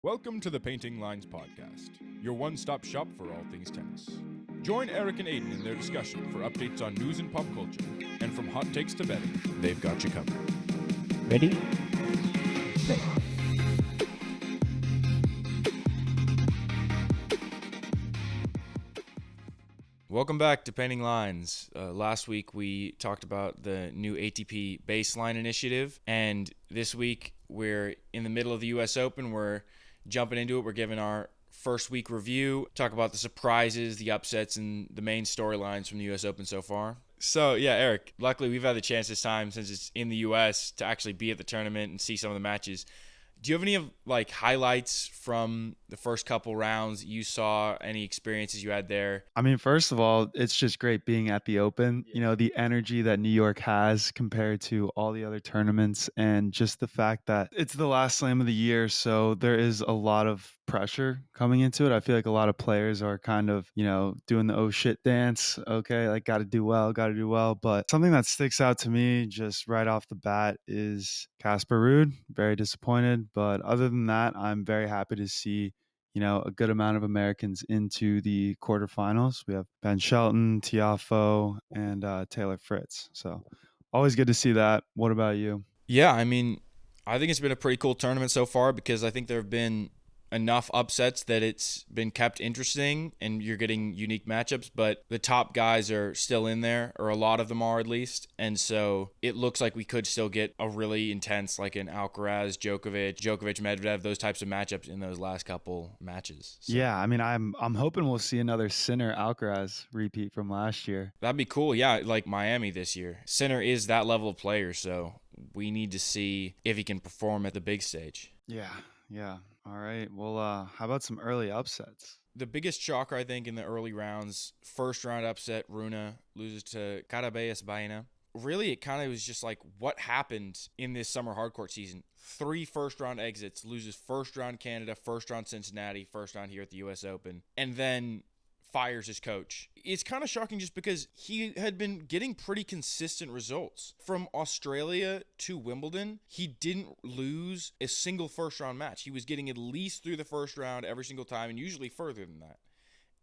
Welcome to the Painting Lines Podcast, your one-stop shop for all things tennis. Join Erik and Aidan in their discussion for updates on news and pop culture, and from hot takes to betting, they've got you covered. Ready? Play. Welcome back to Painting Lines. Last week we talked about the new ATP Baseline Initiative, and this week we're in the middle of the U.S. Open. We're jumping into it. We're giving our first week review, talk about the surprises, the upsets, and the main storylines from the U.S. Open so far. So, yeah, Erik, luckily we've had the chance this time, since it's in the U.S., to actually be at the tournament and see some of the matches. Do you have any highlights from the first couple rounds you saw, any experiences you had there? I mean, first of all, it's just great being at the Open. You know, the energy that New York has compared to all the other tournaments, and just the fact that it's the last slam of the year. So there is a lot of pressure coming into it. I feel like a lot of players are kind of, doing the oh shit dance. Okay, like got to do well, got to do well. But something that sticks out to me just right off the bat is Casper Ruud. Very disappointed. But other than that, I'm very happy to see a good amount of Americans into the quarterfinals. We have Ben Shelton, Tiafo, and Taylor Fritz. So always good to see that. What about you? Yeah, I mean, I think it's been a pretty cool tournament so far because I think there have been enough upsets that it's been kept interesting and you're getting unique matchups, but the top guys are still in there, or a lot of them are at least. And so it looks like we could still get a really intense, like an Alcaraz, Djokovic, Medvedev, those types of matchups in those last couple matches. So Yeah, I mean, I'm hoping we'll see another Sinner Alcaraz repeat from last year. that'd be cool. Yeah, like Miami this year. Sinner is that level of player, so we need to see if he can perform at the big stage. Yeah. All right. Well, how about some early upsets? The biggest shocker, I think, in the early rounds, first round upset, Runa loses to Caraballas Baena. Really, it kind of was just like, what happened in this summer hardcourt season? 3 first round exits, loses first round Canada, first round Cincinnati, first round here at the U.S. Open, and then fires his coach. It's kind of shocking just because he had been getting pretty consistent results. From Australia to Wimbledon, he didn't lose a single first round match. He was getting at least through the first round every single time, and usually further than that.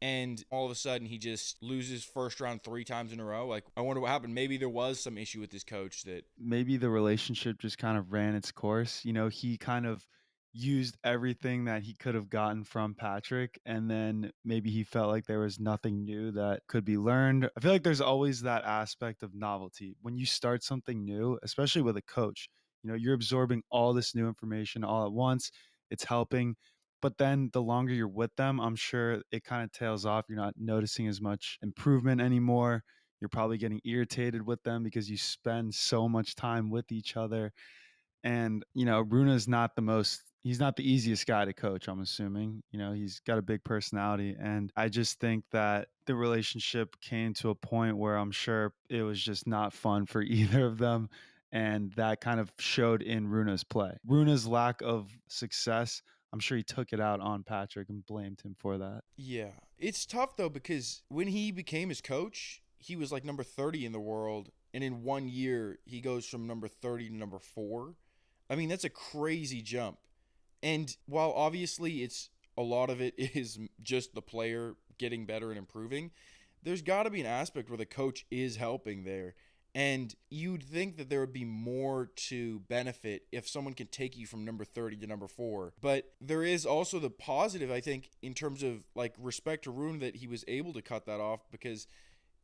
And all of a sudden, he just loses first round 3 times in a row. Like, I wonder what happened. Maybe there was some issue with his coach that... Maybe the relationship just kind of ran its course. He kind of used everything that he could have gotten from Patrick, and then maybe he felt like there was nothing new that could be learned. I feel like there's always that aspect of novelty when you start something new, especially with a coach. You're absorbing all this new information all at once. It's helping. But then the longer you're with them, I'm sure it kind of tails off. You're not noticing as much improvement anymore. You're probably getting irritated with them because you spend so much time with each other. And, Runa's not he's not the easiest guy to coach, I'm assuming. He's got a big personality. And I just think that the relationship came to a point where I'm sure it was just not fun for either of them. And that kind of showed in Runa's play. Runa's lack of success, I'm sure he took it out on Patrick and blamed him for that. Yeah. It's tough, though, because when he became his coach, he was like number 30 in the world. And in 1 year, he goes from number 30 to number 4. I mean, that's a crazy jump. And while obviously a lot of it is just the player getting better and improving, there's got to be an aspect where the coach is helping there. And you'd think that there would be more to benefit if someone can take you from number 30 to number 4. But there is also the positive, I think, in terms of like respect to Rune, that he was able to cut that off, because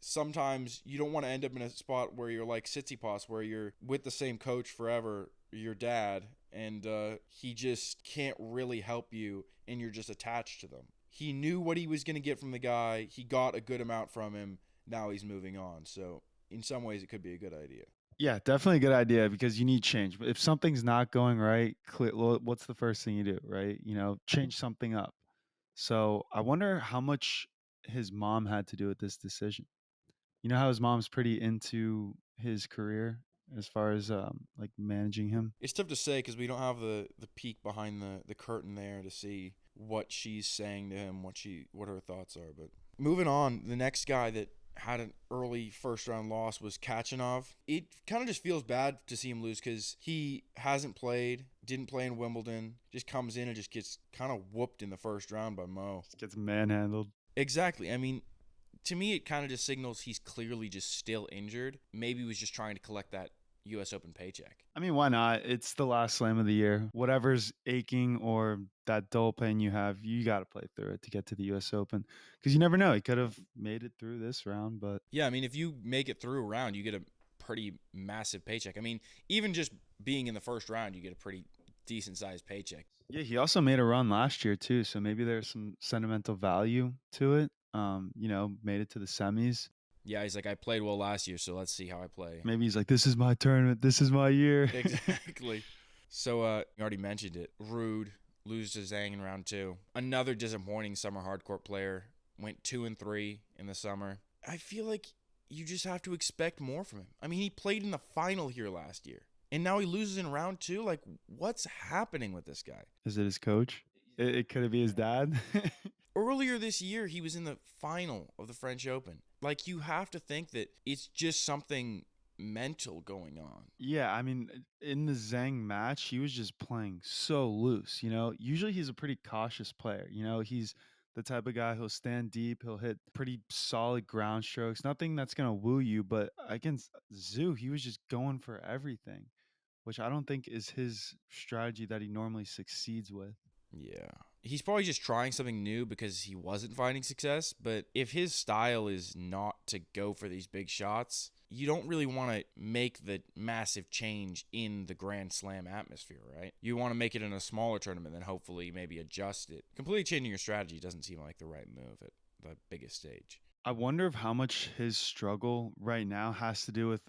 sometimes you don't want to end up in a spot where you're like Tsitsipas, where you're with the same coach forever, your dad, and he just can't really help you and you're just attached to them. He knew what he was going to get from the guy. He got a good amount from him. Now he's moving on. So in some ways, it could be a good idea. Yeah, definitely a good idea because you need change. If something's not going right, what's the first thing you do, right? Change something up. So I wonder how much his mom had to do with this decision. You know how his mom's pretty into his career as far as like managing him. It's tough to say because we don't have the peek behind the curtain there to see what she's saying to him, what her thoughts are. But moving on, the next guy that had an early first round loss was Kachanov. It kind of just feels bad to see him lose because he hasn't played, didn't play in Wimbledon, just comes in and just gets kind of whooped in the first round by Mo. Just gets manhandled. Exactly. I mean, to me, it kind of just signals he's clearly just still injured. Maybe he was just trying to collect that U.S. Open paycheck. I mean, why not? It's the last slam of the year. Whatever's aching or that dull pain you have, you got to play through it to get to the U.S. Open because you never know. He could have made it through this round, but Yeah, I mean, if you make it through a round, you get a pretty massive paycheck. I mean, even just being in the first round, you get a pretty decent sized paycheck. yeah, he also made a run last year too. So maybe there's some sentimental value to it. Made it to the semis. Yeah, he's like, I played well last year, so let's see how I play. Maybe he's like, this is my tournament. This is my year. Exactly. So, you already mentioned it. Rude loses to Zhang in round 2. Another disappointing summer hardcourt player. Went 2-3 in the summer. I feel like you just have to expect more from him. I mean, he played in the final here last year, and now he loses in round 2. Like, what's happening with this guy? Is it his coach? It could be his dad. Earlier this year, he was in the final of the French Open. Like, you have to think that it's just something mental going on. Yeah, I mean, in the Zhang match, he was just playing so loose. Usually he's a pretty cautious player. He's the type of guy who'll stand deep, he'll hit pretty solid ground strokes, nothing that's gonna woo you. But against Zhu, he was just going for everything, which I don't think is his strategy that he normally succeeds with. Yeah. He's probably just trying something new because he wasn't finding success. But if his style is not to go for these big shots, you don't really want to make the massive change in the Grand Slam atmosphere, right? You want to make it in a smaller tournament, then hopefully maybe adjust it. Completely changing your strategy doesn't seem like the right move at the biggest stage. I wonder if how much his struggle right now has to do with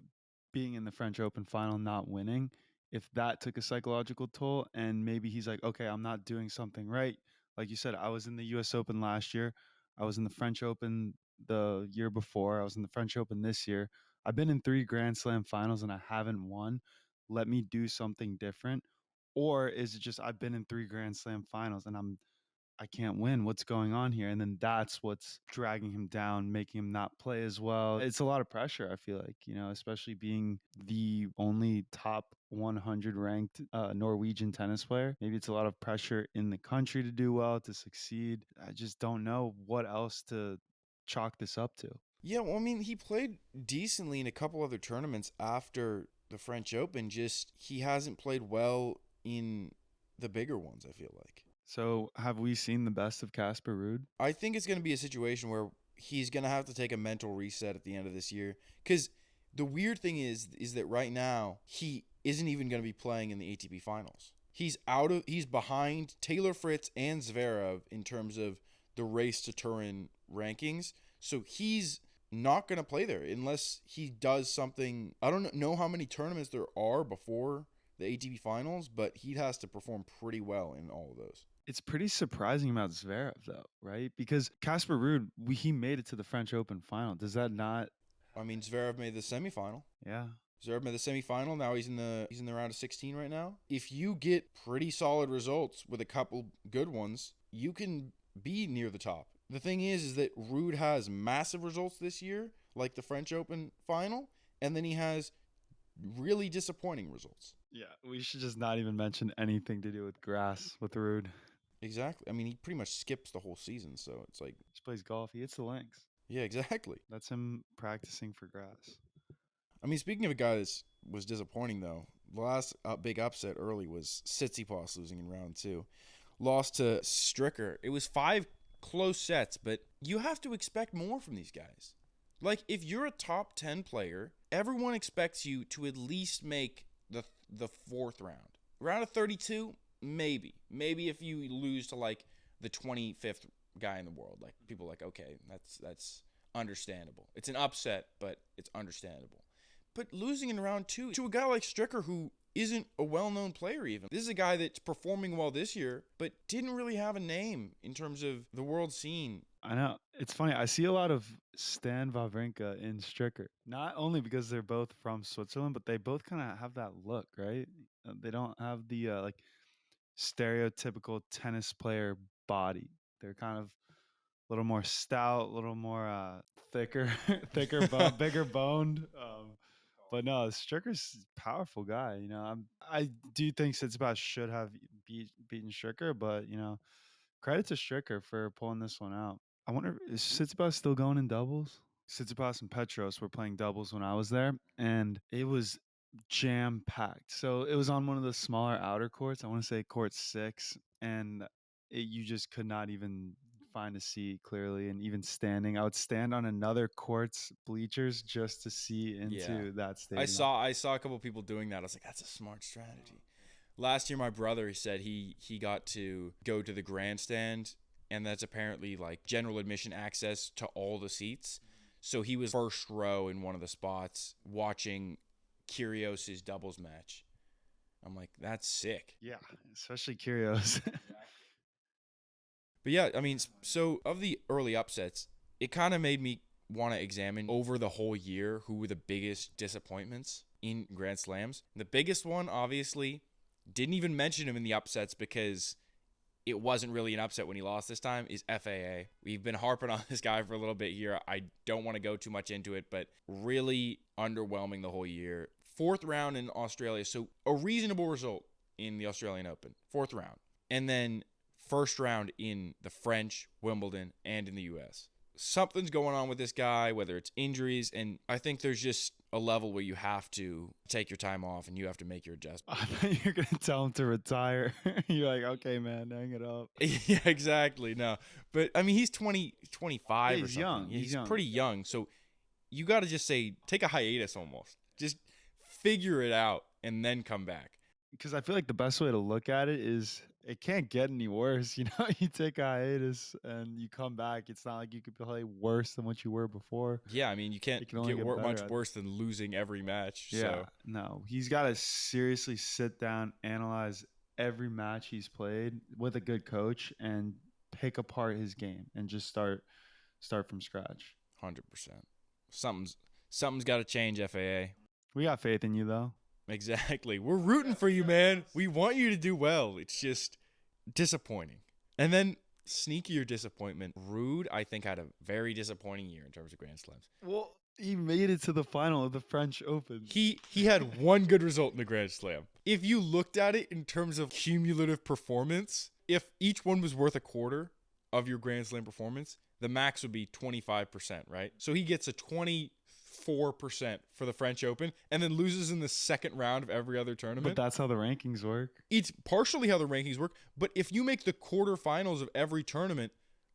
being in the French Open final, not winning. If that took a psychological toll, and maybe he's like, okay, I'm not doing something right. Like you said, I was in the US Open last year. I was in the French Open the year before. I was in the French Open this year. I've been in 3 Grand Slam finals and I haven't won. Let me do something different. Or is it just I've been in 3 Grand Slam finals and I can't win. What's going on here? And then that's what's dragging him down, making him not play as well. It's a lot of pressure, I feel like, especially being the only top 100 ranked Norwegian tennis player. Maybe it's a lot of pressure in the country to do well, to succeed. I just don't know what else to chalk this up to. Yeah, well, I mean, he played decently in a couple other tournaments after the French Open. Just he hasn't played well in the bigger ones, I feel like. So, have we seen the best of Casper Ruud? I think it's going to be a situation where he's going to have to take a mental reset at the end of this year. Because the weird thing is that right now he isn't even going to be playing in the ATP Finals. He's behind Taylor Fritz and Zverev in terms of the race to Turin rankings. So he's not going to play there unless he does something. I don't know how many tournaments there are before the ATP Finals, but he has to perform pretty well in all of those. It's pretty surprising about Zverev, though, right? Because Casper Ruud, he made it to the French Open final. Does that not? I mean, Zverev made the semifinal. Yeah. Zverev made the semifinal. Now he's in the round of 16 right now. If you get pretty solid results with a couple good ones, you can be near the top. The thing is that Ruud has massive results this year, like the French Open final, and then he has really disappointing results. Yeah, we should just not even mention anything to do with grass with Ruud. Exactly. I mean, he pretty much skips the whole season, so it's like, Just plays golf. He hits the links. yeah, exactly. That's him practicing for grass. I mean, speaking of a guy that was disappointing, though, the last big upset early was Tsitsipas losing in round 2. Lost to Stricker. It was 5 close sets, but you have to expect more from these guys. Like, if you're a top 10 player, everyone expects you to at least make the 4th round. Round of 32, maybe. Maybe if you lose to, like, the 25th guy in the world. Like, people are like, okay, that's understandable. It's an upset, but it's understandable. But losing in round 2 to a guy like Stricker who isn't a well-known player even. This is a guy that's performing well this year, but didn't really have a name in terms of the world scene. I know. It's funny. I see a lot of Stan Wawrinka in Stricker. Not only because they're both from Switzerland, but they both kind of have that look, right? They don't have the stereotypical tennis player body. They're kind of little more stout, a little more thicker, bigger boned. But no, Stricker's a powerful guy. I do think Tsitsipas should have beaten Stricker, but credit to Stricker for pulling this one out. I wonder, is Tsitsipas still going in doubles? Tsitsipas and Petros were playing doubles when I was there, and it was jam packed. So it was on one of the smaller outer courts. I want to say court 6, and you just could not even find a seat clearly. And even standing, I would stand on another court's bleachers just to see into that stadium. I saw a couple people doing that. I was like, that's a smart strategy. Last year, my brother, he said he got to go to the grandstand, and that's apparently like general admission access to all the seats. So he was first row in one of the spots watching Kyrgios's doubles match. I'm like, that's sick. Yeah, especially Kyrgios. But yeah, I mean, so of the early upsets, it kind of made me want to examine over the whole year who were the biggest disappointments in Grand Slams. The biggest one, obviously, didn't even mention him in the upsets because it wasn't really an upset when he lost this time, is FAA. We've been harping on this guy for a little bit here. I don't want to go too much into it, but really underwhelming the whole year. 4th round in Australia, so a reasonable result in the Australian Open. 4th round. And then 1st round in the French, Wimbledon, and in the U.S. Something's going on with this guy, whether it's injuries, and I think there's just a level where you have to take your time off and you have to make your adjustment. I thought you're going to tell him to retire. You're like, okay, man, hang it up. Yeah, exactly. No, but I mean, he's 25 yeah, or he's something. young. He's pretty young. So you got to just say, take a hiatus almost. Just figure it out and then come back. Because I feel like the best way to look at it is it can't get any worse. You take a hiatus and you come back. It's not like you could play worse than what you were before. Yeah, I mean, you can't get much worse than losing every match. Yeah, so. no. He's got to seriously sit down, analyze every match he's played with a good coach and pick apart his game and just start from scratch. 100%. Something's got to change, FAA. We got faith in you, though. Exactly. We're rooting for you, man. We want you to do well. It's just disappointing. And then sneakier disappointment. Rude, I think, had a very disappointing year in terms of Grand Slams. Well, he made it to the final of the French Open. He had one good result in the Grand Slam. If you looked at it in terms of cumulative performance, if each one was worth a quarter of your Grand Slam performance, the max would be 25%, right? So he gets a 24% for the French Open and then loses in the second round of every other tournament. But that's how the rankings work. It's partially how the rankings work, but if you make the quarterfinals of every tournament,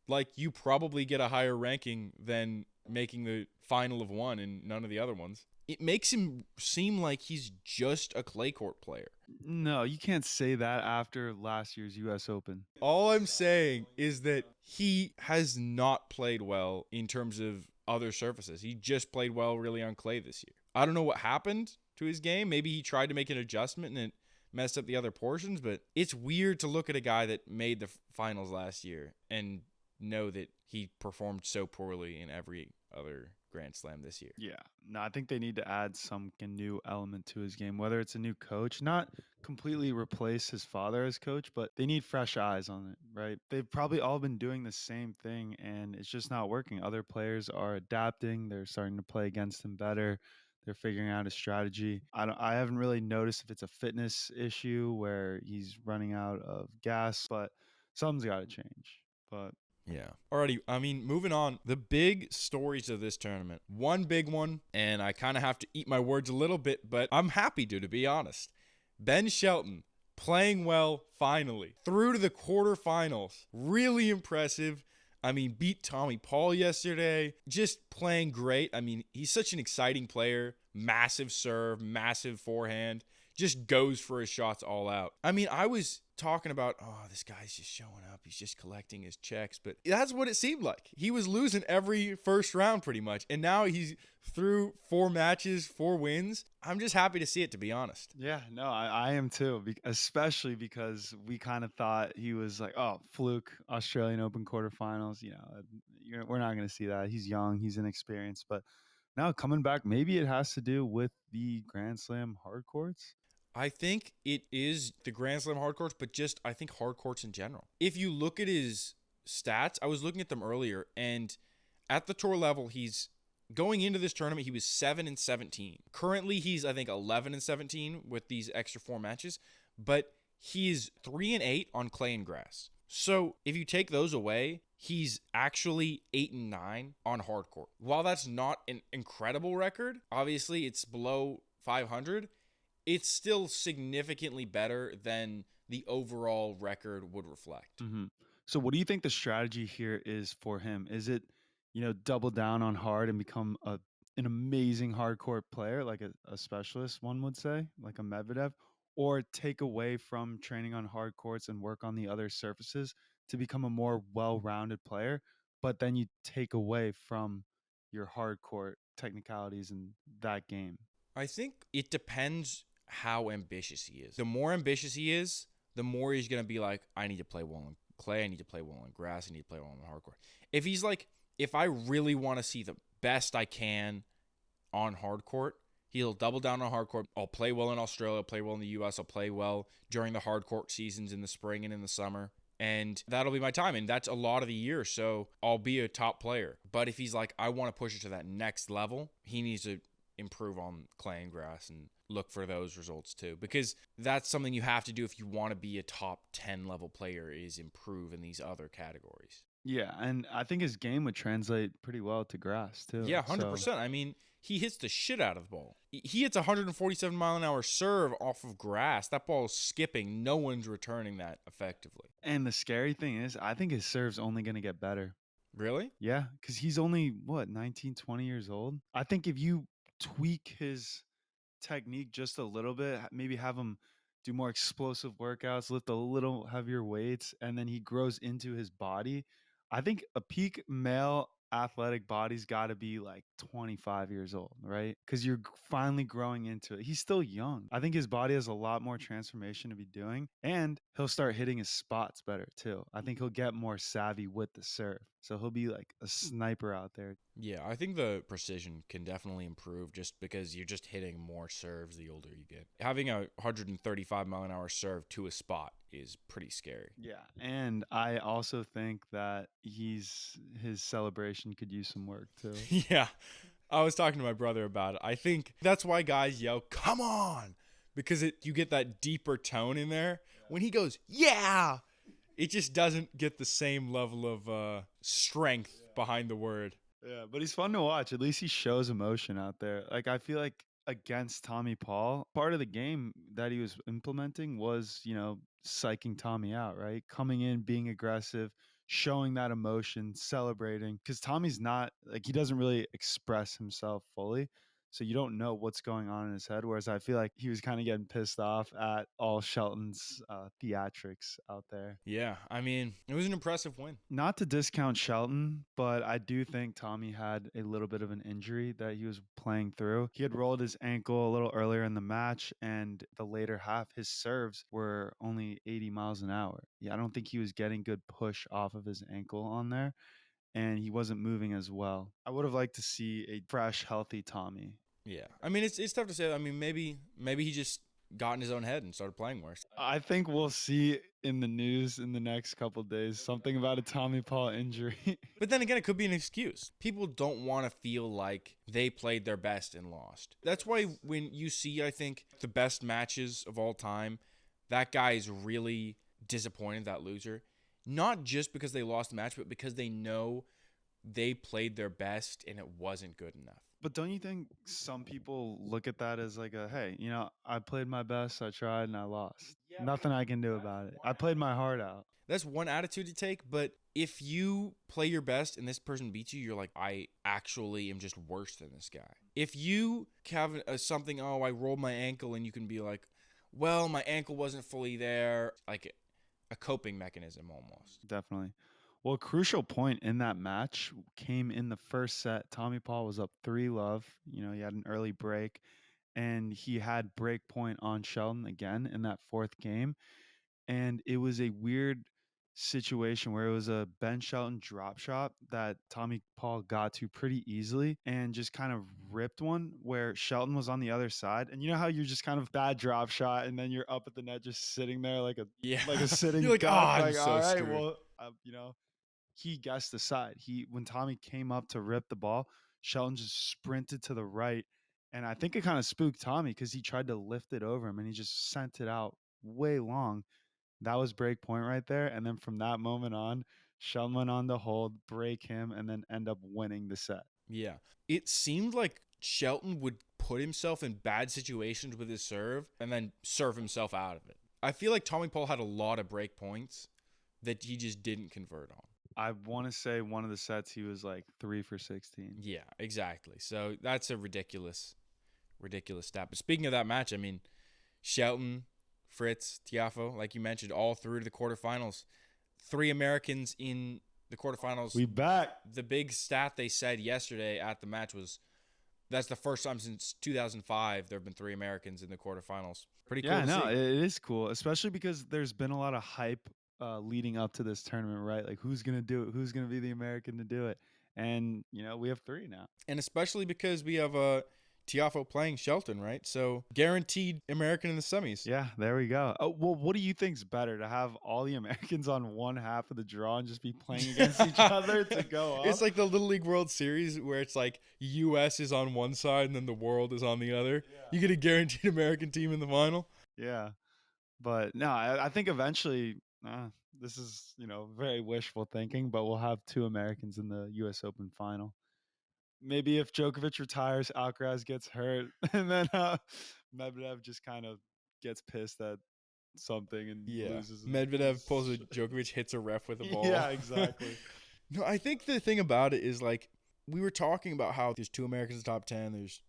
like, you probably get a higher ranking than making the final of one and none of the other ones. It makes him seem like he's just a clay court player. No, you can't say that after last year's U.S. Open. All I'm saying is that he has not played well in terms of other surfaces. He just played well really on clay this year. I don't know what happened to his game. Maybe he tried to make an adjustment and it messed up the other portions, but it's weird to look at a guy that made the finals last year and know that he performed so poorly in every other Grand Slam this year. Yeah. No, I think they need to add some new element to his game, whether it's a new coach, not completely replace his father as coach, but they need fresh eyes on it, right? They've probably all been doing the same thing and it's just not working. Other players are adapting. They're starting to play against him better. They're figuring out a strategy. I haven't really noticed if it's a fitness issue where he's running out of gas, but something's got to change. But yeah. Alrighty, I mean, moving on. The big stories of this tournament. One big one, and I kind of have to eat my words a little bit, but I'm happy to be honest. Ben Shelton playing well finally. Through to the quarterfinals. Really impressive. I mean, beat Tommy Paul yesterday. Just playing great. I mean, he's such an exciting player. Massive serve, massive forehand. Just goes for his shots all out. I mean, I was talking about, oh, this guy's just showing up. He's just collecting his checks. But that's what it seemed like. He was losing every first round pretty much. And now he's through 4 matches, 4 wins. I'm just happy to see it, to be honest. Yeah, no, I am too, especially because we kind of thought he was like, oh, fluke, Australian Open quarterfinals. We're not going to see that. He's young, he's inexperienced. But now coming back, maybe it has to do with the Grand Slam hard courts. I think it is the Grand Slam hard courts, but just I think hard courts in general. If you look at his stats, I was looking at them earlier, and at the tour level, he's going into this tournament, he was 7-17. Currently, he's I think 11-17 with these extra 4 matches, but he's 3-8 on clay and grass. So if you take those away, he's actually 8-9 on hard court. While that's not an incredible record, obviously it's below 500. It's still significantly better than the overall record would reflect. Mm-hmm. So what do you think the strategy here is for him? Is it, double down on hard and become an amazing hardcore player, like a specialist, one would say, like a Medvedev, or take away from training on hard courts and work on the other surfaces to become a more well-rounded player, but then you take away from your hard court technicalities in that game? I think it depends how ambitious he is. The more ambitious he is, the more he's going to be like, I need to play well on clay, I need to play well on grass, I need to play well on hardcore. If he's like, if I really want to see the best I can on hard court, he'll double down on hard court. I'll play well in Australia, I'll play well in the US, I'll play well during the hard court seasons in the spring and in the summer. And that'll be my time. And that's a lot of the year. So I'll be a top player. But if he's like, I want to push it to that next level, he needs to improve on clay and grass and look for those results too, because that's something you have to do if you want to be a top 10 level player, is improve in these other categories. Yeah, and I think his game would translate pretty well to grass too. Yeah, 100%. I mean, he hits the shit out of the ball. He hits 147 mile an hour serve off of grass. That ball is skipping. No one's returning that effectively. And the scary thing is, I think his serve's only going to get better. Really? Yeah, because he's only, 19, 20 years old? I think if you tweak his technique just a little bit, maybe have him do more explosive workouts, lift a little heavier weights, and then he grows into his body. I think a peak male athletic body's got to be like 25 years old, right? Because you're finally growing into it. He's still young. I think his body has a lot more transformation to be doing, and he'll start hitting his spots better too. I think he'll get more savvy with the serve. So he'll be like a sniper out there. Yeah, I think the precision can definitely improve just because you're just hitting more serves the older you get. Having a 135 mile an hour serve to a spot is pretty scary. Yeah, and I also think that his celebration could use some work too. Yeah, I was talking to my brother about it. I think that's why guys yell, "Come on," because you get that deeper tone in there. When he goes, "Yeah," it just doesn't get the same level of strength behind the word. Yeah, but he's fun to watch. At least he shows emotion out there. Like, I feel like against Tommy Paul, part of the game that he was implementing was, psyching Tommy out, right? Coming in, being aggressive, showing that emotion, celebrating. Because Tommy's not, like, he doesn't really express himself fully. So you don't know what's going on in his head. Whereas I feel like he was kind of getting pissed off at all Shelton's theatrics out there. Yeah, I mean, it was an impressive win. Not to discount Shelton, but I do think Tommy had a little bit of an injury that he was playing through. He had rolled his ankle a little earlier in the match, and the later half, his serves were only 80 miles an hour. Yeah, I don't think he was getting good push off of his ankle on there, and he wasn't moving as well. I would have liked to see a fresh, healthy Tommy. Yeah, I mean, it's tough to say. I mean, maybe he just got in his own head and started playing worse. I think we'll see in the news in the next couple of days something about a Tommy Paul injury. But then again, it could be an excuse. People don't want to feel like they played their best and lost. That's why when you see, I think, the best matches of all time, that guy is really disappointed, that loser. Not just because they lost the match, but because they know they played their best and it wasn't good enough. But don't you think some people look at that as like hey, I played my best, I tried, and I lost. Yeah, nothing I can do about it. I played my heart out. That's one attitude to take, but if you play your best and this person beats you, you're like, I actually am just worse than this guy. If you have something, I rolled my ankle, and you can be like, well, my ankle wasn't fully there, like a coping mechanism almost. Definitely. Well, a crucial point in that match came in the first set. Tommy Paul was up 3-love. He had an early break, and he had break point on Shelton again in that fourth game. And it was a weird situation where it was a Ben Shelton drop shot that Tommy Paul got to pretty easily and just kind of ripped one where Shelton was on the other side. And you know how you're just kind of bad drop shot and then you're up at the net just sitting there like a sitting you're like, duck, I'm so all right, screwed. well, he guessed the side. When Tommy came up to rip the ball, Shelton just sprinted to the right. And I think it kind of spooked Tommy because he tried to lift it over him and he just sent it out way long. That was break point right there. And then from that moment on, Shelton went on to hold, break him, and then end up winning the set. Yeah. It seemed like Shelton would put himself in bad situations with his serve and then serve himself out of it. I feel like Tommy Paul had a lot of break points that he just didn't convert on. I want to say one of the sets he was like 3 for 16. Yeah, exactly. So that's a ridiculous stat. But speaking of that match, I mean, Shelton, Fritz, Tiafoe, like you mentioned, all through to the quarterfinals. 3 Americans in the quarterfinals. We back. The big stat they said yesterday at the match was that's the first time since 2005 there have been 3 Americans in the quarterfinals. Pretty cool. Yeah, to no, see. it is cool, especially because there's been a lot of hype leading up to this tournament, right? Like who's gonna do it? Who's gonna be the American to do it? And we have 3 now. And especially because we have Tiafoe playing Shelton, right? So guaranteed American in the semis. Yeah, there we go. Oh, well, what do you think's better, to have all the Americans on one half of the draw and just be playing against each other to go up? It's like the Little League World Series where it's like U.S. is on one side and then the world is on the other. Yeah. You get a guaranteed American team in the final. Yeah, but no, I think eventually this is very wishful thinking, but we'll have 2 Americans in the U.S. Open final. Maybe if Djokovic retires, Alcaraz gets hurt, and then Medvedev just kind of gets pissed at something and loses. Medvedev pulls a Djokovic, hits a ref with a ball. Yeah, exactly. No, I think the thing about it is, like, we were talking about how there's 2 Americans in the top 10. There's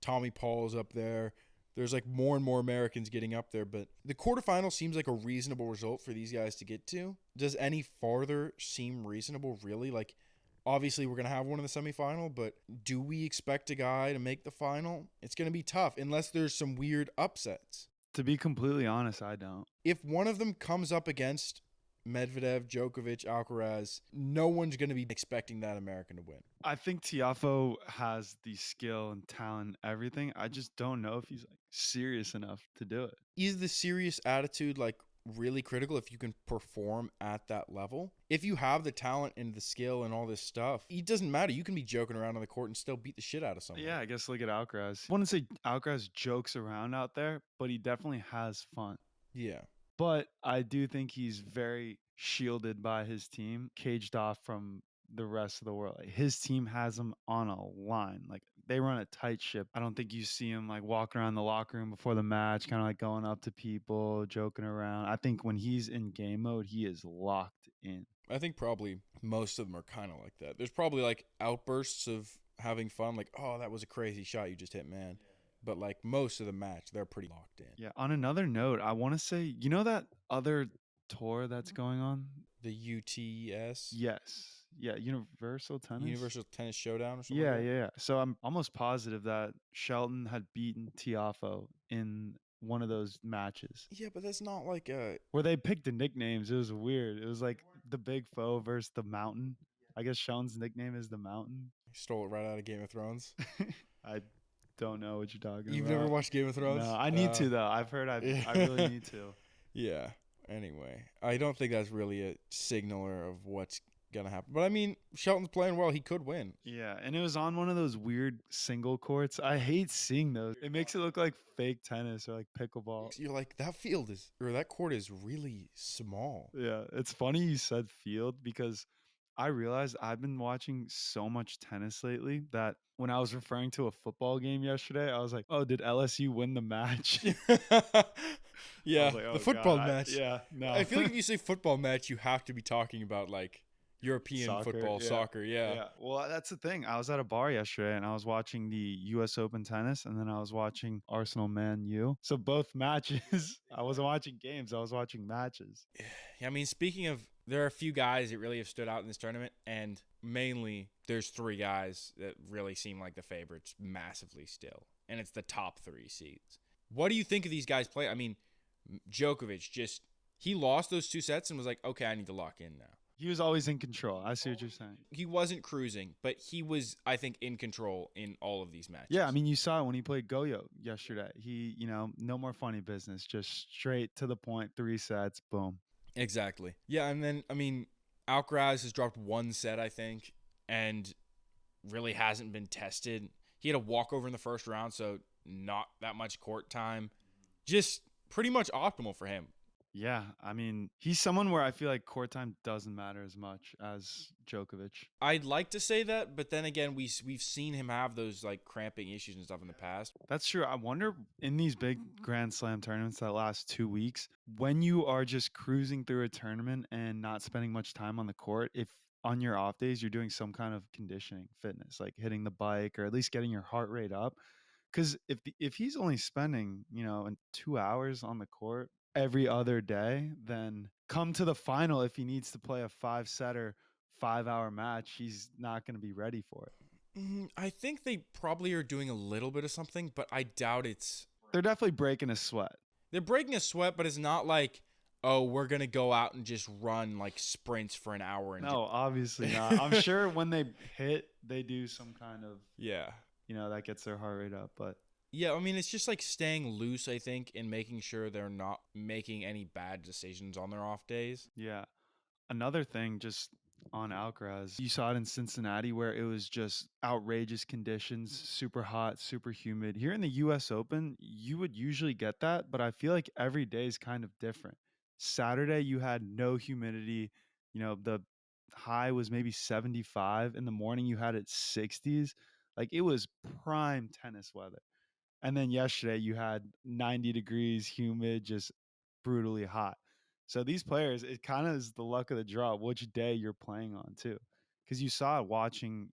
Tommy Paul's up there. There's like more and more Americans getting up there, but the quarterfinal seems like a reasonable result for these guys to get to. Does any farther seem reasonable, really? Like, obviously we're going to have one in the semifinal, but do we expect a guy to make the final? It's going to be tough unless there's some weird upsets. To be completely honest, I don't. If one of them comes up against Medvedev, Djokovic, Alcaraz, no one's going to be expecting that American to win. I think Tiafoe has the skill and talent, everything. I just don't know if he's like serious enough to do it. Is the serious attitude like really critical if you can perform at that level? If you have the talent and the skill and all this stuff, it doesn't matter. You can be joking around on the court and still beat the shit out of someone. Yeah, I guess look at Alcaraz. I wouldn't say Alcaraz jokes around out there, but he definitely has fun. Yeah. But I do think he's very shielded by his team, caged off from the rest of the world. Like, his team has him on a line. Like, they run a tight ship. I don't think you see him like walking around the locker room before the match, kind of like going up to people, joking around. I think when he's in game mode, he is locked in. I think probably most of them are kind of like that. There's probably like outbursts of having fun, like, oh, that was a crazy shot you just hit, man. But like most of the match, they're pretty locked in. Yeah. On another note, I want to say, that other tour that's going on? The UTS? Yes. Yeah, Universal Tennis. Universal Tennis Showdown or something? Yeah, yeah. So I'm almost positive that Shelton had beaten Tiafoe in one of those matches. Yeah, but that's not like a... Where they picked the nicknames. It was weird. It was like the Big Foe versus the Mountain. I guess Shelton's nickname is the Mountain. Stole it right out of Game of Thrones. I don't know what you're talking about. You've never watched Game of Thrones? No, I need to, though. I've heard I really need to. Yeah. Anyway, I don't think that's really a signaler of what's going to happen. But, I mean, Shelton's playing well. He could win. Yeah, and it was on one of those weird single courts. I hate seeing those. It makes it look like fake tennis or like pickleball. You're like, that court is really small. Yeah, it's funny you said field because I realized I've been watching so much tennis lately that when I was referring to a football game yesterday, I was like, oh, did LSU win the match? Yeah, like, oh, the football God, match. No. I feel like if you say football match, you have to be talking about like European soccer. Yeah. Well, that's the thing. I was at a bar yesterday and I was watching the U.S. Open tennis and then I was watching Arsenal Man U. So both matches, I wasn't watching games. I was watching matches. Yeah, I mean, speaking of, there are a few guys that really have stood out in this tournament, and mainly there's 3 guys that really seem like the favorites massively still, and it's the top 3 seeds. What do you think of these guys play? I mean, Djokovic he lost those 2 sets and was like, okay, I need to lock in now. He was always in control. I see what you're saying. He wasn't cruising, but he was, I think, in control in all of these matches. Yeah, I mean, you saw it when he played Goyo yesterday. He, no more funny business, just straight to the point, 3 sets, boom. Exactly. Yeah, and then, I mean, Alcaraz has dropped one set, I think, and really hasn't been tested. He had a walkover in the first round, so not that much court time. Just pretty much optimal for him. Yeah, I mean, he's someone where I feel like court time doesn't matter as much as Djokovic. I'd like to say that, but then again, we've seen him have those like cramping issues and stuff in the past. That's true. I wonder in these big Grand Slam tournaments that last 2 weeks, when you are just cruising through a tournament and not spending much time on the court, if on your off days you're doing some kind of conditioning, fitness, like hitting the bike or at least getting your heart rate up. Because if he's only spending 2 hours on the court every other day, then come to the final if he needs to play a 5-setter 5-hour match, he's not going to be ready for it. I think they probably are doing a little bit of something, but I doubt it's. They're definitely breaking a sweat. They're breaking a sweat, but it's not like, oh, we're gonna go out and just run like sprints for an hour. And No, obviously not. I'm sure when they hit, they do some kind of that gets their heart rate up. But yeah, I mean, it's just like staying loose, I think, and making sure they're not making any bad decisions on their off days. yeah, another thing just on Alcaraz, you saw it in Cincinnati where it was just outrageous conditions, super hot, super humid. Here in the US Open, you would usually get that, but I feel like every day is kind of different. Saturday, you had no humidity. The high was maybe 75. In the morning, you had it 60s. Like it was prime tennis weather. And then yesterday, you had 90 degrees, humid, just brutally hot. So these players, it kind of is the luck of the draw which day you're playing on too, because you saw it watching,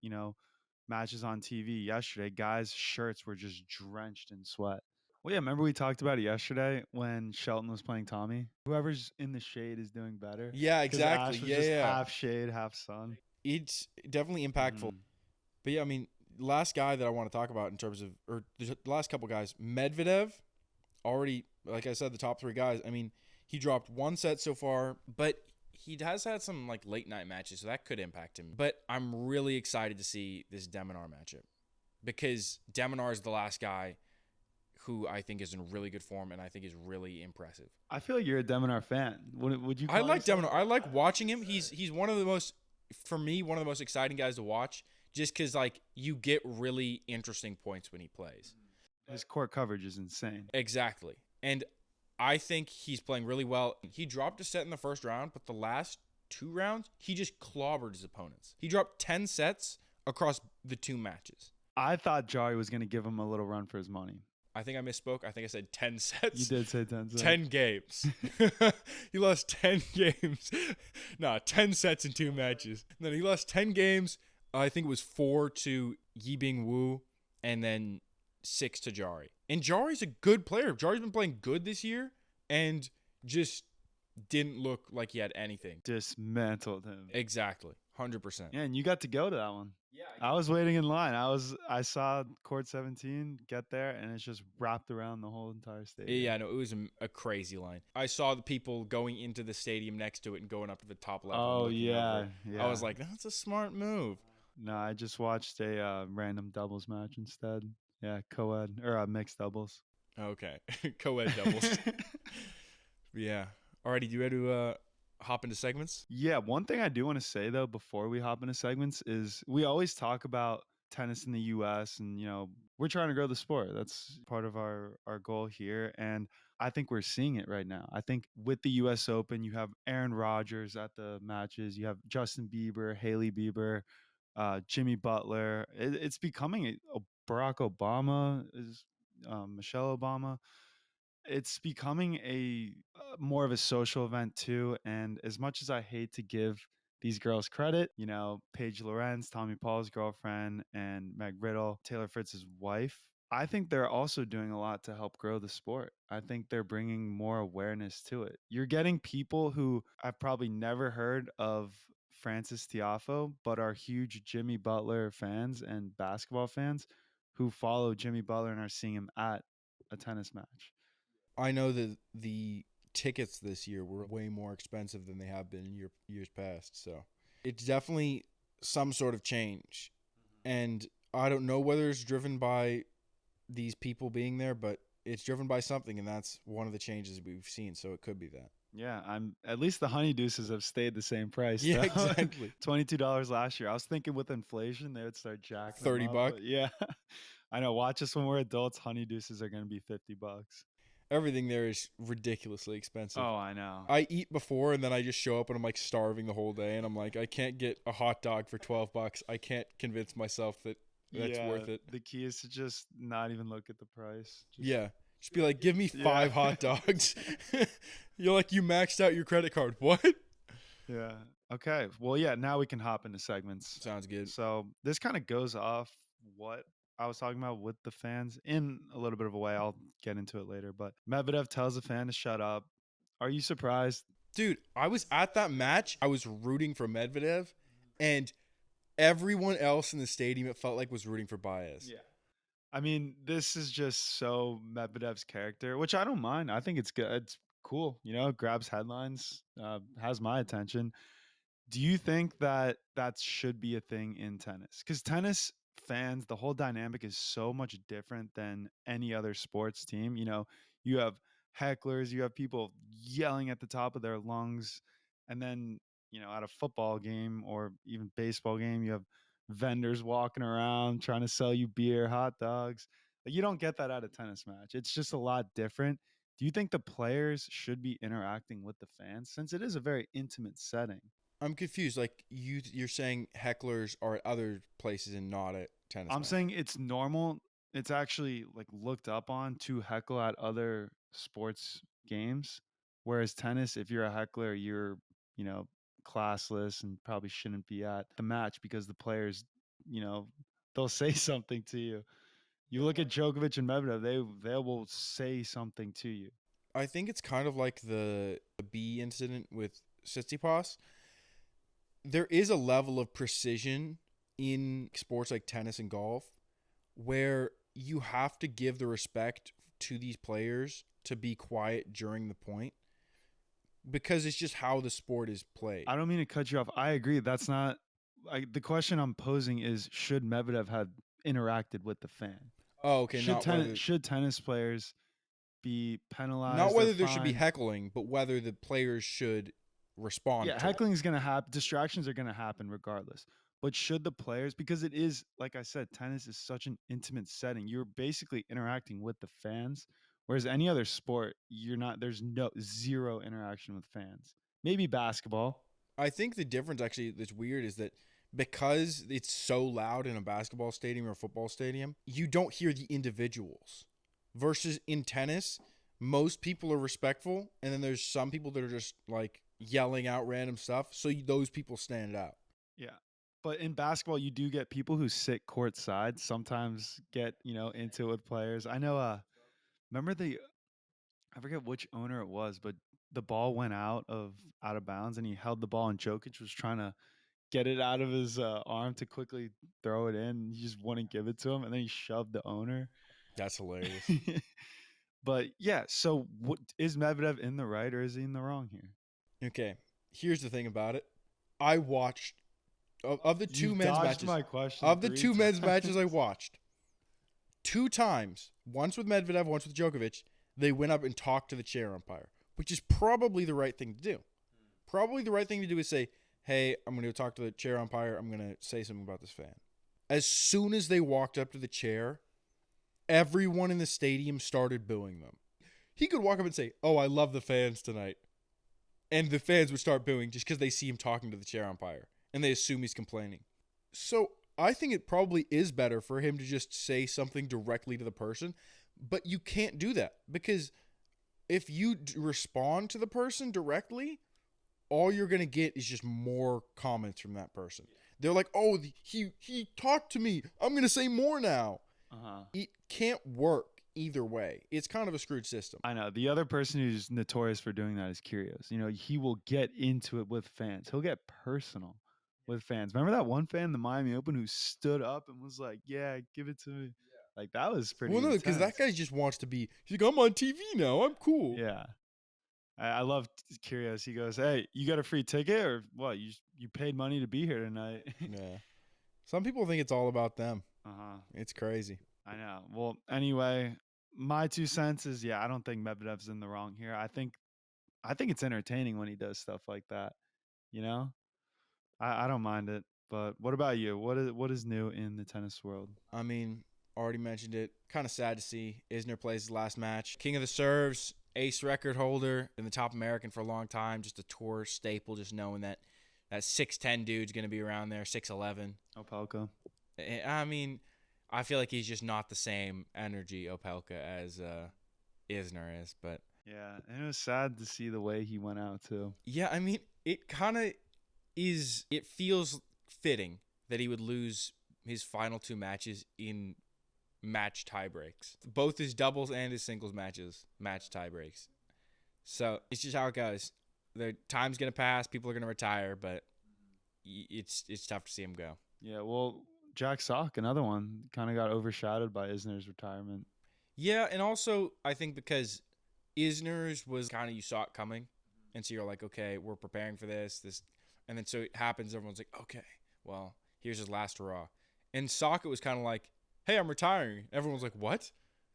matches on TV yesterday. Guys' shirts were just drenched in sweat. Well, yeah, remember we talked about it yesterday when Shelton was playing Tommy. Whoever's in the shade is doing better. Yeah, 'Cause exactly. Ash was Yeah, just yeah. half shade, half sun. It's definitely impactful. But yeah, I mean, last guy that I want to talk about in terms of, or the last couple guys, Medvedev, already, like I said, the top three guys. I mean, he dropped one set so far, but he has had some like late night matches, so that could impact him. But I'm really excited to see this Deminar matchup because Deminar is the last guy who I think is in really good form and I think is really impressive. I feel like you're a Deminar fan. Would you? I call like yourself- Deminar. I like watching him. He's one of the most, for me, one of the most exciting guys to watch. Just because, like, you get really interesting points when he plays. His court coverage is insane. Exactly. And I think he's playing really well. He dropped a set in the first round, but the last 2 rounds, he just clobbered his opponents. He dropped 10 sets across the 2 matches. I thought Jari was going to give him a little run for his money. I think I misspoke. I think I said 10 sets. You did say 10 sets. 10 games. He lost 10 games. 10 sets in 2 matches. And then he lost 10 games. I think it was 4 to Yibing Wu and then 6 to Jari. And Jari's a good player. Jari's been playing good this year and just didn't look like he had anything. Dismantled him. Exactly. 100%. Yeah, and you got to go to that one. Yeah, I was waiting in line. I saw court 17 get there, and it's just wrapped around the whole entire stadium. Yeah, no, it was a crazy line. I saw the people going into the stadium next to it and going up to the top level. Oh, and looking yeah, over. yeah. I was like, that's a smart move. No, I just watched a random doubles match instead. Yeah, co-ed or mixed doubles. Okay, co-ed doubles. Yeah. Alrighty, you ready to hop into segments? Yeah, one thing I do want to say though before we hop into segments is we always talk about tennis in the US and we're trying to grow the sport. That's part of our goal here, and I think we're seeing it right now. I think with the US Open, you have Aaron Rodgers at the matches, you have Justin Bieber, Haley Bieber, Jimmy Butler. It's becoming a Barack Obama, is Michelle Obama. It's becoming a more of a social event too. And as much as I hate to give these girls credit, Paige Lorenz, Tommy Paul's girlfriend, and Meg Riddle, Taylor Fritz's wife, I think they're also doing a lot to help grow the sport. I think they're bringing more awareness to it. You're getting people who I've probably never heard of Francis Tiafoe, but are huge Jimmy Butler fans and basketball fans who follow Jimmy Butler and are seeing him at a tennis match. I know that the tickets this year were way more expensive than they have been in years past. So it's definitely some sort of change. And I don't know whether it's driven by these people being there, but it's driven by something, and that's one of the changes we've seen. So it could be that. Yeah, I'm at least the honey deuces have stayed the same price Yeah, though. exactly. $22 last year. I was thinking with inflation they would start jacking them 30 up, bucks. but yeah. I know. Watch us when we're adults. Honey deuces are going to be $50. Everything there is ridiculously expensive. Oh, I know. I eat before and then I just show up and I'm like starving the whole day and I'm like, I can't get a hot dog for 12 bucks. I can't convince myself that that's Yeah, worth it. the key is to just not even look at the price. Just, Yeah. Just be like, give me Yeah. 5 hot dogs. You're like, you maxed out your credit card. What? Yeah. Okay. Well, yeah, now we can hop into segments. Sounds good. So this kind of goes off what I was talking about with the fans in a little bit of a way. I'll get into it later. But Medvedev tells a fan to shut up. Are you surprised? Dude, I was at that match. I was rooting for Medvedev, and everyone else in the stadium, it felt like, was rooting for Baez. I mean, this is just so Medvedev's character, which I don't mind. I think it's good. It's cool. You know, it grabs headlines, has my attention. Do you think that that should be a thing in tennis? Because tennis fans, the whole dynamic is so much different than any other sports team. You know, you have hecklers, you have people yelling at the top of their lungs, and then at a football game or even baseball game, you have vendors walking around trying to sell you beer, hot dogs. Like, you don't get that at a tennis match. It's just a lot different. Do you think the players should be interacting with the fans since it is a very intimate setting? I'm confused. Like, you're saying hecklers are at other places and not at tennis I'm matches. saying it's normal. It's actually like looked up on to heckle at other sports games. Whereas tennis, if you're a heckler, you're, you know, classless and probably shouldn't be at the match because the players, you know, they'll say something to you. You look at Djokovic and Medvedev, they will say something to you. I think it's kind of like the bee incident with Tsitsipas. There is a level of precision in sports like tennis and golf where you have to give the respect to these players to be quiet during the point because it's just how the sport is played. I don't mean to cut you off. I agree. That's not the question I'm posing is should Medvedev have interacted with the fan? Oh, okay. Should tennis players be Not penalized or whether there should be fined? heckling, but whether the players should respond Yeah, to it. heckling is going to happen. Distractions are going to happen regardless. But should the players, because it is, like I said, tennis is such an intimate setting. You're basically interacting with the fans, whereas any other sport, you're not. There's no zero interaction with fans. Maybe basketball. I think the difference actually that's weird is that because it's so loud in a basketball stadium or a football stadium, you don't hear the individuals. Versus in tennis, most people are respectful, and then there's some people that are just like yelling out random stuff. So those people stand out. Yeah. But in basketball, you do get people who sit courtside, sometimes get, into it with players. I know remember I forget which owner it was, but the ball went out of bounds and he held the ball and Jokic was trying to get it out of his arm to quickly throw it in. And he just wouldn't give it to him and then he shoved the owner. That's hilarious. But yeah, so what is Medvedev in the right or is he in the wrong here? Okay, here's the thing about it. I watched of the two You've men's dodged matches. my question Of the 3 two men's times. matches I watched, 2 times, once with Medvedev, once with Djokovic, they went up and talked to the chair umpire, which is probably the right thing to do. Probably the right thing to do is say, hey, I'm going to talk to the chair umpire. I'm going to say something about this fan. As soon as they walked up to the chair, everyone in the stadium started booing them. He could walk up and say, oh, I love the fans tonight. And the fans would start booing just because they see him talking to the chair umpire and they assume he's complaining. So I think it probably is better for him to just say something directly to the person, but you can't do that because if you respond to the person directly, all you're going to get is just more comments from that person. They're like, oh, he talked to me. I'm going to say more now. Uh-huh. It can't work either way. It's kind of a screwed system. I know. The other person who's notorious for doing that is Kyrgios. He will get into it with fans. He'll get personal with fans. Remember that one fan in the Miami Open who stood up and was like, yeah, give it to me. Like, that was pretty Well, no, because intense. that guy just wants to be, he's like, I'm on TV now. I'm cool. Yeah. I love Kyrgios. He goes, hey, you got a free ticket or what? You paid money to be here tonight. Yeah. Some people think it's all about them. Uh-huh. It's crazy. I know. Well, anyway, my 2 cents is, I don't think Medvedev's in the wrong here. I think I think it's entertaining when he does stuff like that. You know, I don't mind it. But what about you? What is new in the tennis world? I mean, already mentioned it. Kind of sad to see Isner plays his last match. King of the serves, ace record holder, in the top American for a long time. Just a tour staple. Just knowing that 6'10" dude's gonna be around there, 6'11". Opelka. I mean, I feel like he's just not the same energy Opelka as Isner is. But Yeah, and it was sad to see the way he went out too. yeah, I mean, it kind of is. It feels fitting that he would lose his final two matches in match tie breaks. Both his doubles and his singles matches match tie breaks. So it's just how it goes. The time's gonna pass. People are gonna retire, but it's tough to see him go. Yeah, well, Jack Sock, another one, kind of got overshadowed by Isner's retirement. Yeah, and also I think because Isner's was kind of, you saw it coming, and so you're like, okay, we're preparing for this, and then so it happens. Everyone's like, okay, well, here's his last hurrah. And Sock, was kind of like, hey, I'm retiring. Everyone's like, what?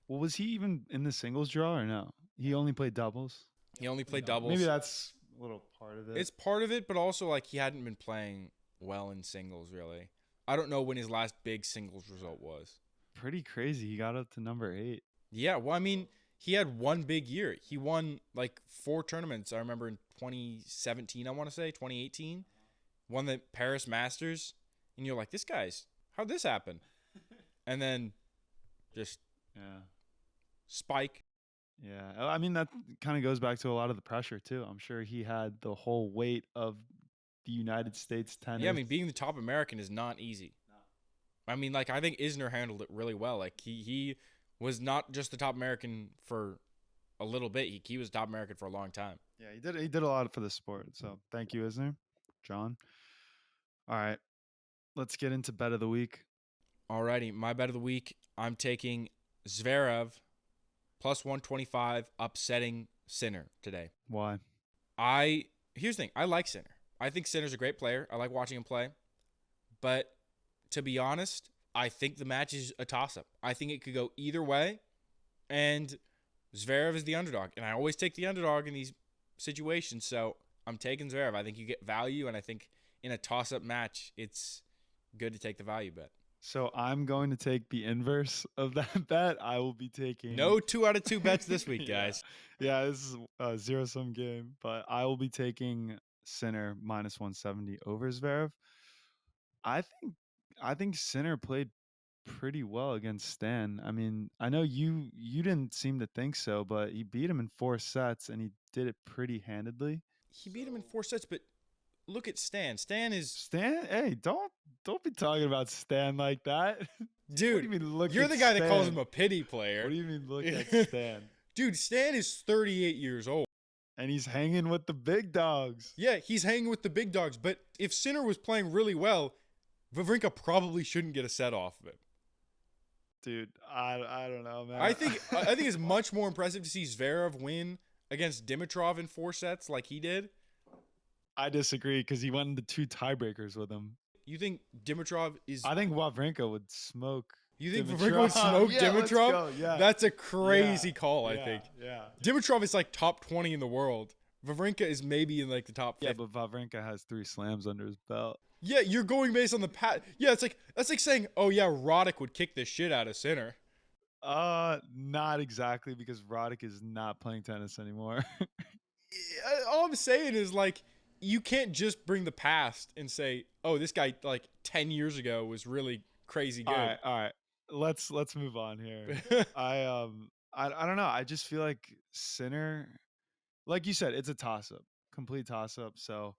Well, was he even in the singles draw or no? He only played doubles. He only played doubles. Maybe that's a little part of it. It's part of it, but also like he hadn't been playing well in singles really. I don't know when his last big singles result was. pretty crazy. He got up to number 8. Yeah, well, I mean, he had one big year. He won like 4 tournaments. I remember in 2017, I want to say 2018, won the Paris Masters, and you're like, how'd this happen? And then just Yeah. spike. Yeah. I mean, that kind of goes back to a lot of the pressure, too. I'm sure he had the whole weight of the United States tennis. Yeah, I mean, being the top American is not easy. I mean, like, I think Isner handled it really well. Like, he was not just the top American for a little bit. He was top American for a long time. Yeah, he did a lot for the sport. So thank you, Isner. John. All right. Let's get into bet of the week. Alrighty, my bet of the week, I'm taking Zverev plus 125 upsetting Sinner today. Why? Here's the thing, I like Sinner. I think Sinner's a great player. I like watching him play. But to be honest, I think the match is a toss-up. I think it could go either way, and Zverev is the underdog. And I always take the underdog in these situations, so I'm taking Zverev. I think you get value, and I think in a toss-up match, it's good to take the value bet. So I'm going to take the inverse of that bet. I will be taking No 2 out of 2 bets this week, guys. Yeah, this is a zero-sum game, but I will be taking Sinner minus 170 over Zverev. I think Sinner played pretty well against Stan. I mean, I know you didn't seem to think so, but he beat him in 4 sets and he did it pretty handedly. He beat him in 4 sets, but look at Stan. Stan, hey, don't be talking about Stan like that. Dude, what do you mean look you're at the guy that calls Stan? him a pity player. What do you mean look at Stan? Dude, Stan is 38 years old. And he's hanging with the big dogs. Yeah, he's hanging with the big dogs. But if Sinner was playing really well, Wawrinka probably shouldn't get a set off of it. Dude, I don't know, man. I think it's much more impressive to see Zverev win against Dimitrov in 4 sets like he did. I disagree because he went into 2 tiebreakers with him. You think Dimitrov is? I think Wawrinka would smoke. You think Dimitrov. Wawrinka would smoke Yeah, let's Dimitrov? go, yeah. That's a crazy Yeah, call, I yeah, think. Yeah. Dimitrov is like top 20 in the world. Wawrinka is maybe in like the top 50. Yeah, but Wawrinka has 3 slams under his belt. Yeah, you're going based on the pat. Yeah, that's like saying, oh yeah, Roddick would kick the shit out of Sinner. Not exactly because Roddick is not playing tennis anymore. All I'm saying is like, you can't just bring the past and say, oh, this guy like 10 years ago was really crazy good. All right. Let's move on here. I don't know. I just feel like Sinner, like you said, it's a toss up, complete toss up. So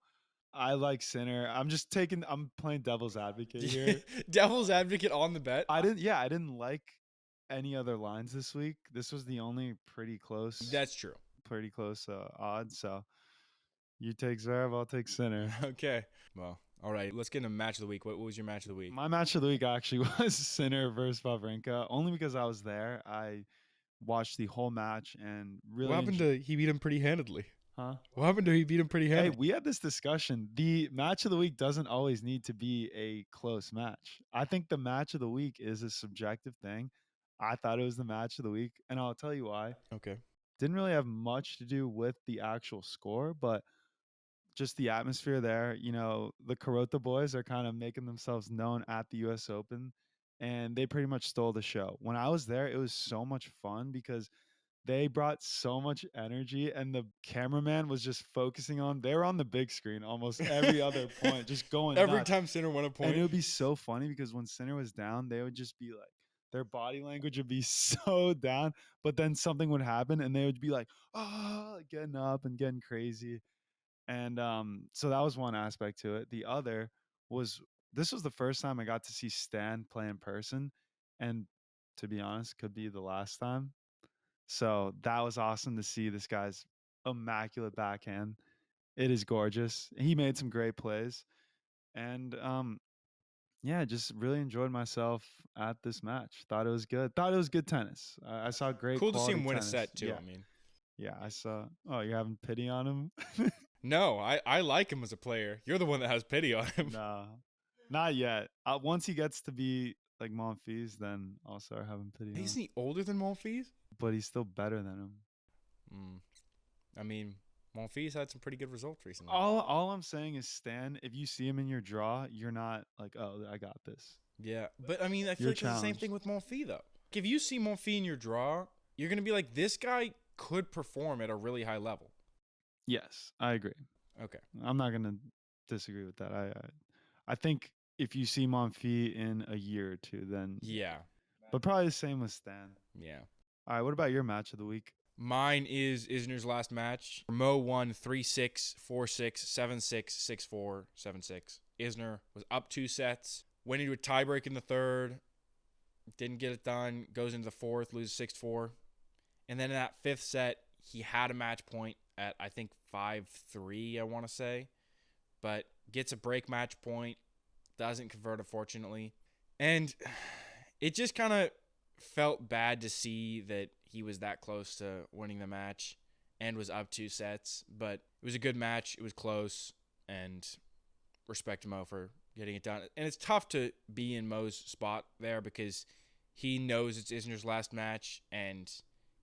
I like Sinner. I'm playing devil's advocate here. Devil's advocate on the bet. I didn't like any other lines this week. This was the only pretty close That's true. odds. So you take Zverev, I'll take Sinner. Okay. Well, all right. Let's get into match of the week. What was your match of the week? My match of the week actually was Sinner versus Wawrinka, only because I was there. I watched the whole match and really. What happened to he beat him pretty handedly? Huh? What happened to he beat him pretty Hey, handedly? we had this discussion. The match of the week doesn't always need to be a close match. I think the match of the week is a subjective thing. I thought it was the match of the week, and I'll tell you why. Okay. didn't really have much to do with the actual score, but just the atmosphere there. You know, the Carota boys are kind of making themselves known at the US Open, and they pretty much stole the show. When I was there, it was so much fun because they brought so much energy, and the cameraman was just focusing on, they were on the big screen almost every other point, just going Every nuts. time Sinner won a And point. it would be so funny because when Sinner was down, they would just be like, their body language would be so down, but then something would happen and they would be like, oh, getting up and getting crazy. And so that was one aspect to it. The other was, this was the first time I got to see Stan play in person. And to be honest, could be the last time. So that was awesome to see this guy's immaculate backhand. It is gorgeous. He made some great plays. And yeah, just really enjoyed myself at this match. Thought it was good. Thought it was good tennis. I saw great Cool to see quality him win tennis. a set too. Yeah. I mean, Yeah, I saw. Oh, you're having pity on him? no, I like him as a player. You're the one that has pity on him. No, not yet. Once he gets to be like Monfils, then I'll start having pity on him. Isn't he older than Monfils? But he's still better than him. I mean, Monfils had some pretty good results recently. All I'm saying is, Stan, if you see him in your draw, you're not like, oh, I got this. Yeah, but I mean, I feel You're like it's the same thing with Monfils though. If you see Monfils in your draw, you're gonna be like, this guy could perform at a really high level. Yes, I agree. Okay. I'm not gonna disagree with that. I think if you see Monfils in a year or two, then Yeah. But probably the same with Stan. Yeah. All right, what about your match of the week? Mine is Isner's last match. Mo won 3-6, 4-6, 7-6, 6-4, 7-6. Isner was up 2 sets, went into a tiebreak in the third, didn't get it done, goes into the fourth, loses 6-4. And then in that fifth set, he had a match point at, I think, 5-3, I want to say. But gets a break match point, doesn't convert, unfortunately. And it just kind of felt bad to see that he was that close to winning the match and was up 2 sets. But it was a good match. It was close. And respect to Mo for getting it done. And it's tough to be in Mo's spot there because he knows it's Isner's last match and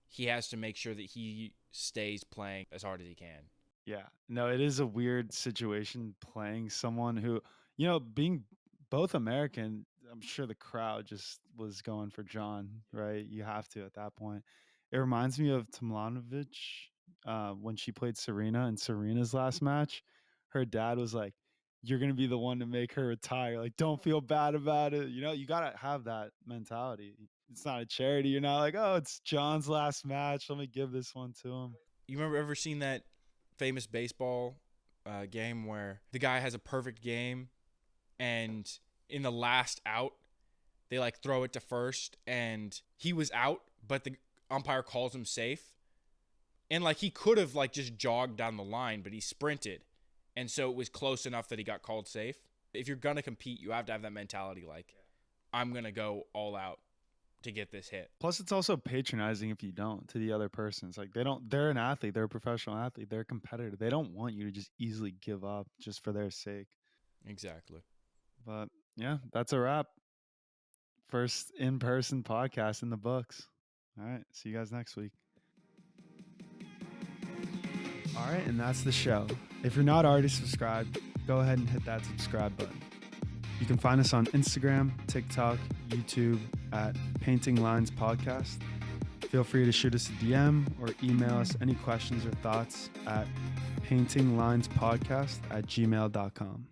he has to make sure that he stays playing as hard as he can. Yeah, no, it is a weird situation playing someone who, you know, being both American, I'm sure the crowd just was going for John, right? You have to at that point. It reminds me of Tomljanovic when she played Serena in Serena's last match. Her dad was like, you're going to be the one to make her retire. Like, don't feel bad about it. You know, you got to have that mentality. It's not a charity. You're not like, oh, it's John's last match. Let me give this one to him. You remember ever seen that famous baseball game where the guy has a perfect game and in the last out, they like throw it to first and he was out, but the umpire calls him safe. And like he could have like just jogged down the line, but he sprinted. And so it was close enough that he got called safe. If you're going to compete, you have to have that mentality like, I'm going to go all out to get this hit. Plus, it's also patronizing if you don't to the other person. It's like they're an athlete, they're a professional athlete, they're a competitor. They don't want you to just easily give up just for their sake. Exactly. But yeah, that's a wrap. First in-person podcast in the books. All right, see you guys next week. All right, and that's the show. If you're not already subscribed, go ahead and hit that subscribe button. You can find us on Instagram, TikTok, YouTube at Painting Lines Podcast. Feel free to shoot us a DM or email us any questions or thoughts at paintinglinespodcast@gmail.com.